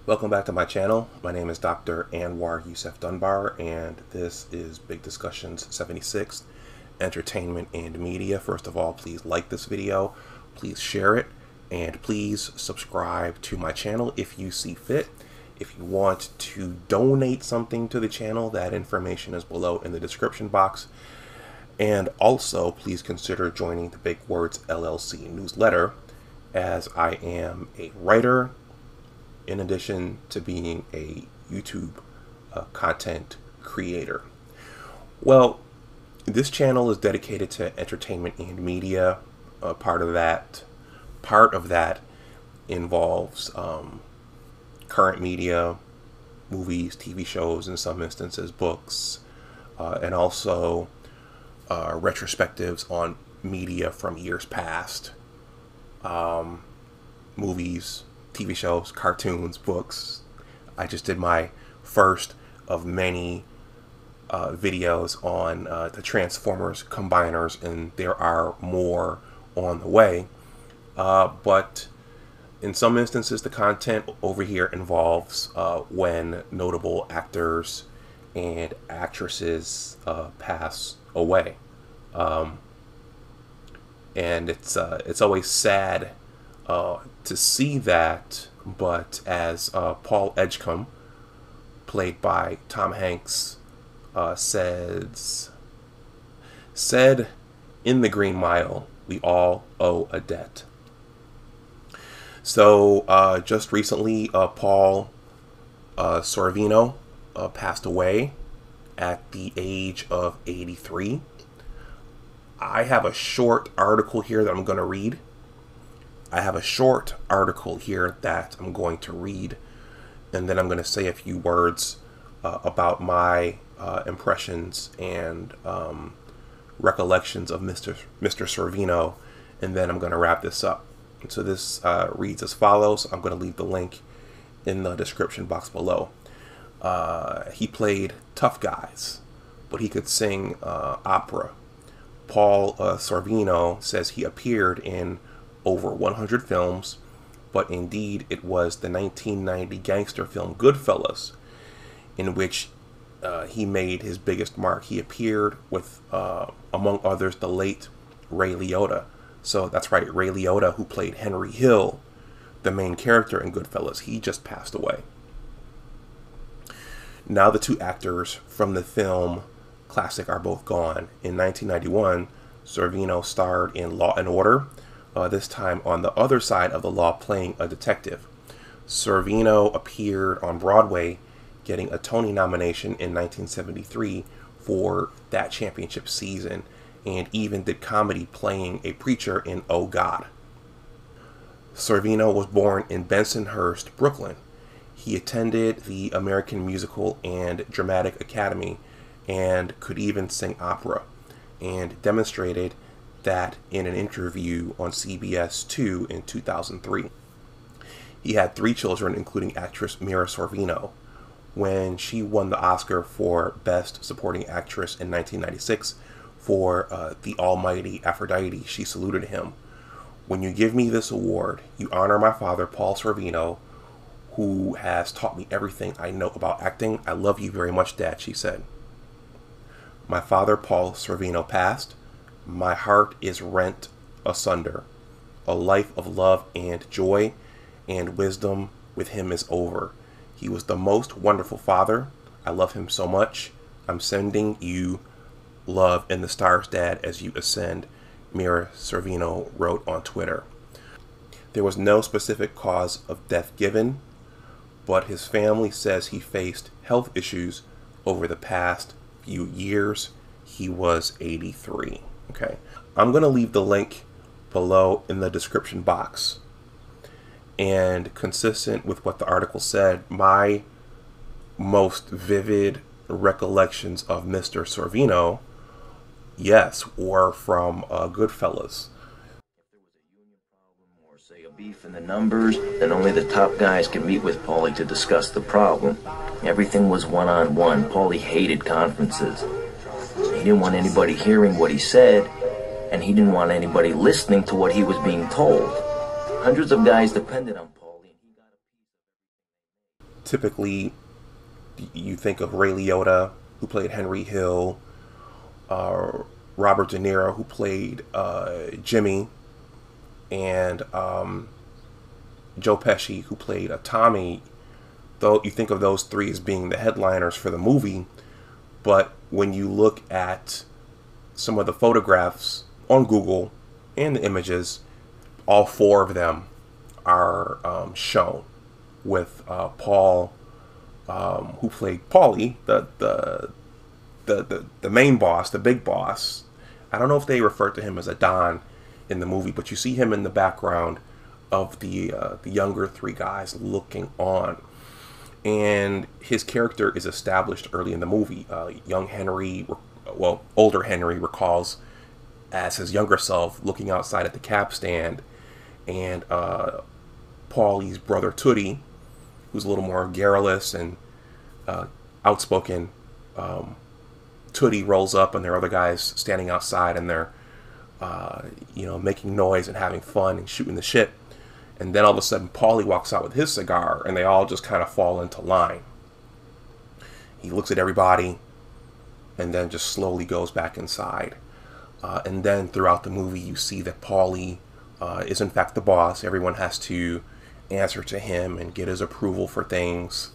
Welcome back to my channel. My name is Dr. Anwar Youssef Dunbar, and this is Big Discussions 76, Entertainment and Media. First of all, please like this video, please share it, and please subscribe to my channel if you see fit. If you want to donate something to the channel, that information is below in the description box. And also, please consider joining the Big Words LLC Newsletter, as I am a writer, in addition to being a YouTube content creator. Well, this channel is dedicated to entertainment and media. Part of that involves current media, movies, TV shows, in some instances books, and also retrospectives on media from years past, movies, TV shows, cartoons, books. I just did my first of many videos on the Transformers combiners, and there are more on the way. But in some instances, the content over here involves when notable actors and actresses pass away. And it's always sad to see that, but as Paul Edgecombe, played by Tom Hanks, said in The Green Mile, we all owe a debt. So just recently, Paul Sorvino passed away at the age of 83. I have a short article here that I'm going to read. And then I'm going to say a few words about my impressions and recollections of Mr. Sorvino, and then I'm going to wrap this up. And so this reads as follows. I'm going to leave the link in the description box below. He played tough guys, but he could sing opera. Paul Sorvino says he appeared in over 100 films, but indeed it was the 1990 gangster film Goodfellas in which he made his biggest mark. He appeared with, among others, the late Ray Liotta. So that's right, Ray Liotta, who played Henry Hill, the main character in Goodfellas. He just passed away. Now the two actors from the film classic are both gone. In 1991, Sorvino starred in Law & Order, this time on the other side of the law, playing a detective. Sorvino appeared on Broadway, getting a Tony nomination in 1973 for that championship season, and even did comedy playing a preacher in Oh God. Sorvino was born in Bensonhurst, Brooklyn. He attended the American Musical and Dramatic Academy and could even sing opera, and demonstrated that in an interview on CBS 2 in 2003. He had 3 children, including actress Mira Sorvino. When she won the Oscar for Best Supporting Actress in 1996 for The Almighty Aphrodite, she saluted him. "When you give me this award, you honor my father, Paul Sorvino, who has taught me everything I know about acting. I love you very much, Dad," she said. "My father, Paul Sorvino, passed. My heart is rent asunder. A life of love and joy and wisdom with him is over. He was the most wonderful father. I love him so much. I'm sending you love in the stars, Dad, as you ascend," Mira Sorvino wrote on Twitter. There was no specific cause of death given, but his family says he faced health issues over the past few years. He was 83. Okay, I'm going to leave the link below in the description box. And consistent with what the article said, my most vivid recollections of Mr. Sorvino, yes, were from Goodfellas. If there was a union problem or say a beef in the numbers, then only the top guys could meet with Paulie to discuss the problem. Everything was one-on-one. Paulie hated conferences. He didn't want anybody hearing what he said, and he didn't want anybody listening to what he was being told. Hundreds of guys depended on Paulie, and he got a piece of everything. Typically, you think of Ray Liotta, who played Henry Hill, Robert De Niro, who played Jimmy, and Joe Pesci, who played Tommy. Though you think of those three as being the headliners for the movie, but when you look at some of the photographs on Google and the images, all four of them are shown with Paul, who played Paulie, the main boss, the big boss. I don't know if they refer to him as a Don in the movie, but you see him in the background of the younger three guys looking on. And his character is established early in the movie. Older Henry recalls as his younger self looking outside at the cab stand, and Paulie's brother Tootie, who's a little more garrulous and outspoken. Tootie rolls up, and there are other guys standing outside, and they're making noise and having fun and shooting the shit. And then all of a sudden, Paulie walks out with his cigar, and they all just kind of fall into line. He looks at everybody, and then just slowly goes back inside. And then throughout the movie, you see that Paulie is in fact the boss. Everyone has to answer to him and get his approval for things.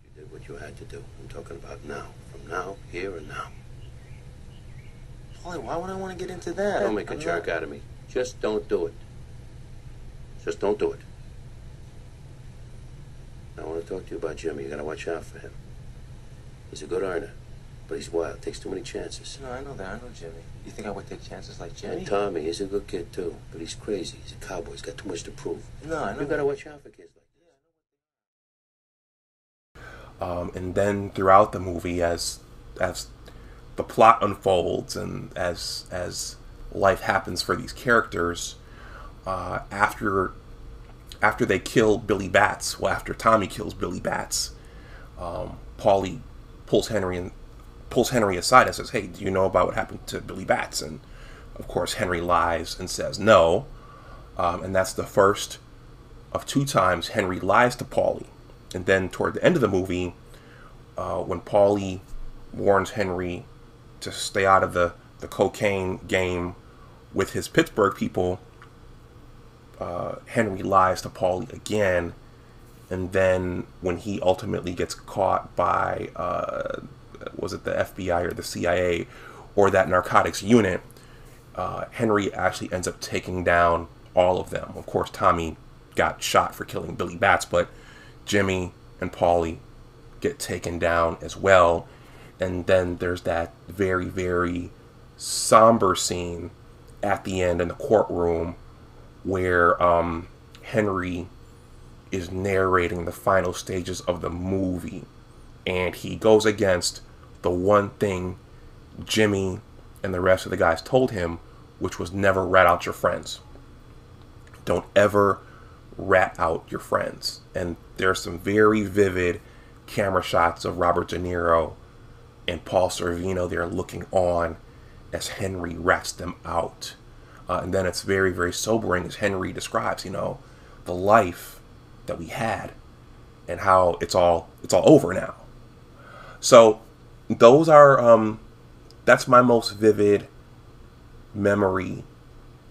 You did what you had to do. I'm talking about now. From now, here, and now. Paulie, why would I want to get into that? Don't make a jerk out of me. Just don't do it. Just don't do it. I want to talk to you about Jimmy. You gotta watch out for him. He's a good earner, but he's wild. Takes too many chances. No, I know that. I know Jimmy. You think I would take chances like Jimmy? And Tommy, he's a good kid too, but he's crazy. He's a cowboy. He's got too much to prove. No, I know. You gotta watch out for kids like that. And then throughout the movie, as the plot unfolds and as life happens for these characters, after they kill Billy Batts, after Tommy kills Billy Batts, Paulie pulls Henry aside and says, "Hey, do you know about what happened to Billy Batts?" And of course Henry lies and says no, and that's the first of two times Henry lies to Paulie. And then toward the end of the movie, when Paulie warns Henry to stay out of the cocaine game with his Pittsburgh people, Henry lies to Paulie again. And then when he ultimately gets caught by, was it the FBI or the CIA or that narcotics unit, Henry actually ends up taking down all of them. Of course, Tommy got shot for killing Billy Batts, but Jimmy and Paulie get taken down as well. And then there's that very, very somber scene at the end in the courtroom where Henry is narrating the final stages of the movie, and he goes against the one thing Jimmy and the rest of the guys told him, which was never rat out your friends. Don't ever rat out your friends. And there's some very vivid camera shots of Robert De Niro and Paul Sorvino there looking on as Henry rats them out. And then it's very, very sobering as Henry describes, the life that we had and how it's all over now. So those are that's my most vivid memory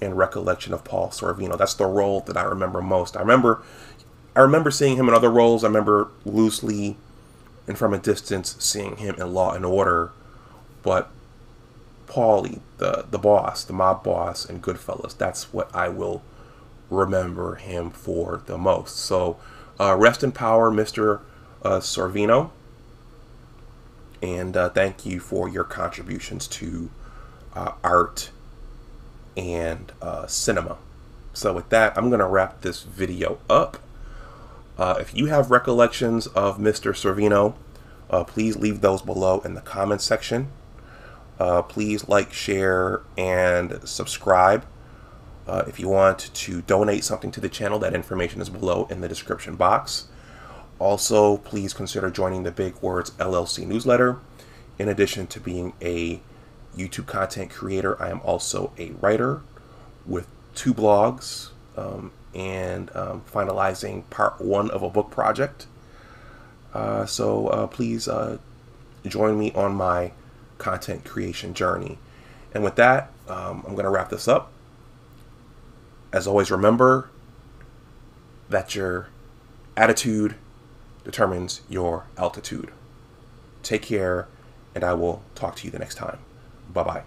and recollection of Paul Sorvino. That's the role that I remember most. I remember seeing him in other roles. I remember loosely and from a distance seeing him in Law and Order, but Paulie, the boss, the mob boss, and Goodfellas, that's what I will remember him for the most. So rest in power, Mr. Sorvino, and thank you for your contributions to art and cinema. So with that, I'm going to wrap this video up. If you have recollections of Mr. Sorvino, please leave those below in the comments section. Please like, share, and subscribe. If you want to donate something to the channel, that information is below in the description box. Also, please consider joining the Big Words LLC Newsletter. In addition to being a YouTube content creator, I am also a writer with 2 blogs, and finalizing part 1 of a book project. So please join me on my content creation journey. And with that, I'm going to wrap this up. As always, remember that your attitude determines your altitude. Take care, and I will talk to you the next time. Bye-bye.